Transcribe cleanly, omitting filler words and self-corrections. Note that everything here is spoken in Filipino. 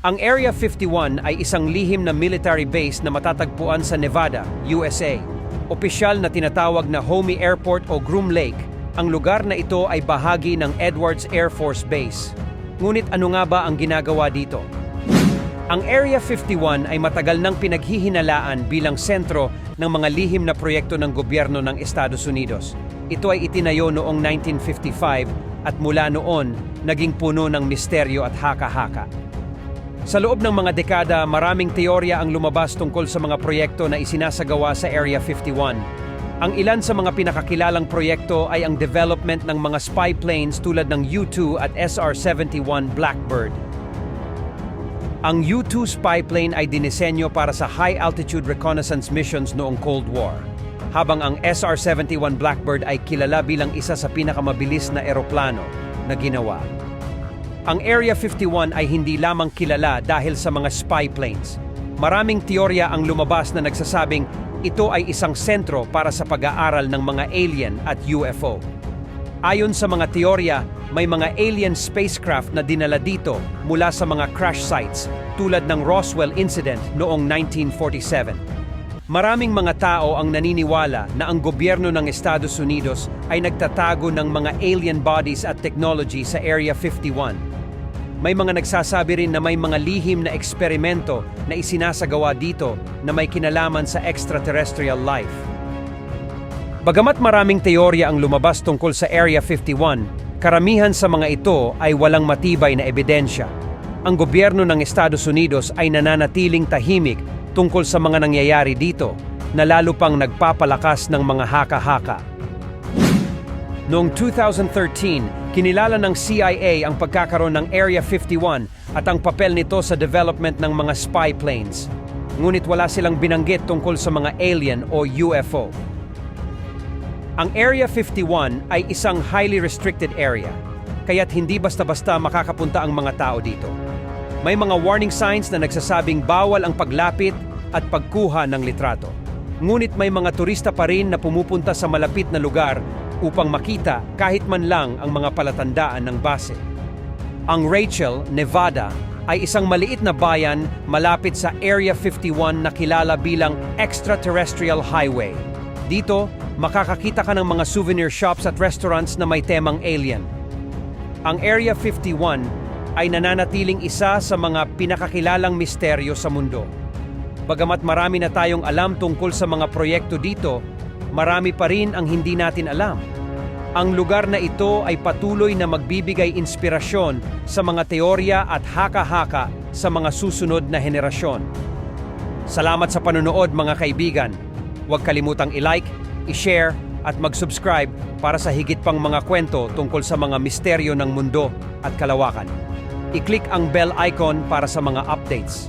Ang Area 51 ay isang lihim na military base na matatagpuan sa Nevada, USA. Opisyal na tinatawag na Homey Airport o Groom Lake, ang lugar na ito ay bahagi ng Edwards Air Force Base. Ngunit ano nga ba ang ginagawa dito? Ang Area 51 ay matagal nang pinaghihinalaan bilang sentro ng mga lihim na proyekto ng gobyerno ng Estados Unidos. Ito ay itinayo noong 1955 at mula noon, naging puno ng misteryo at haka-haka. Sa loob ng mga dekada, maraming teorya ang lumabas tungkol sa mga proyekto na isinasagawa sa Area 51. Ang ilan sa mga pinakakilalang proyekto ay ang development ng mga spy planes tulad ng U-2 at SR-71 Blackbird. Ang U-2 spy plane ay dinisenyo para sa high-altitude reconnaissance missions noong Cold War, habang ang SR-71 Blackbird ay kilala bilang isa sa pinakamabilis na eroplano na ginawa. Ang Area 51 ay hindi lamang kilala dahil sa mga spy planes. Maraming teorya ang lumabas na nagsasabing ito ay isang sentro para sa pag-aaral ng mga alien at UFO. Ayon sa mga teorya, may mga alien spacecraft na dinala dito mula sa mga crash sites tulad ng Roswell incident noong 1947. Maraming mga tao ang naniniwala na ang gobyerno ng Estados Unidos ay nagtatago ng mga alien bodies at technology sa Area 51. May mga nagsasabi rin na may mga lihim na eksperimento na isinasagawa dito na may kinalaman sa extraterrestrial life. Bagamat maraming teorya ang lumabas tungkol sa Area 51, karamihan sa mga ito ay walang matibay na ebidensya. Ang gobyerno ng Estados Unidos ay nananatiling tahimik tungkol sa mga nangyayari dito, na lalo pang nagpapalakas ng mga haka-haka. Noong 2013, kinilala ng CIA ang pagkakaroon ng Area 51 at ang papel nito sa development ng mga spy planes. Ngunit wala silang binanggit tungkol sa mga alien o UFO. Ang Area 51 ay isang highly restricted area, kaya't hindi basta-basta makakapunta ang mga tao dito. May mga warning signs na nagsasabing bawal ang paglapit at pagkuha ng litrato. Ngunit may mga turista pa rin na pumupunta sa malapit na lugar upang makita kahit man lang ang mga palatandaan ng base. Ang Rachel, Nevada, ay isang maliit na bayan malapit sa Area 51 na kilala bilang Extraterrestrial Highway. Dito, makakakita ka ng mga souvenir shops at restaurants na may temang alien. Ang Area 51 ay nananatiling isa sa mga pinakakilalang misteryo sa mundo. Bagamat marami na tayong alam tungkol sa mga proyekto dito, marami pa rin ang hindi natin alam. Ang lugar na ito ay patuloy na magbibigay inspirasyon sa mga teorya at haka-haka sa mga susunod na henerasyon. Salamat sa panonood mga kaibigan. Huwag kalimutang i-like, i-share at mag-subscribe para sa higit pang mga kwento tungkol sa mga misteryo ng mundo at kalawakan. I-click ang bell icon para sa mga updates.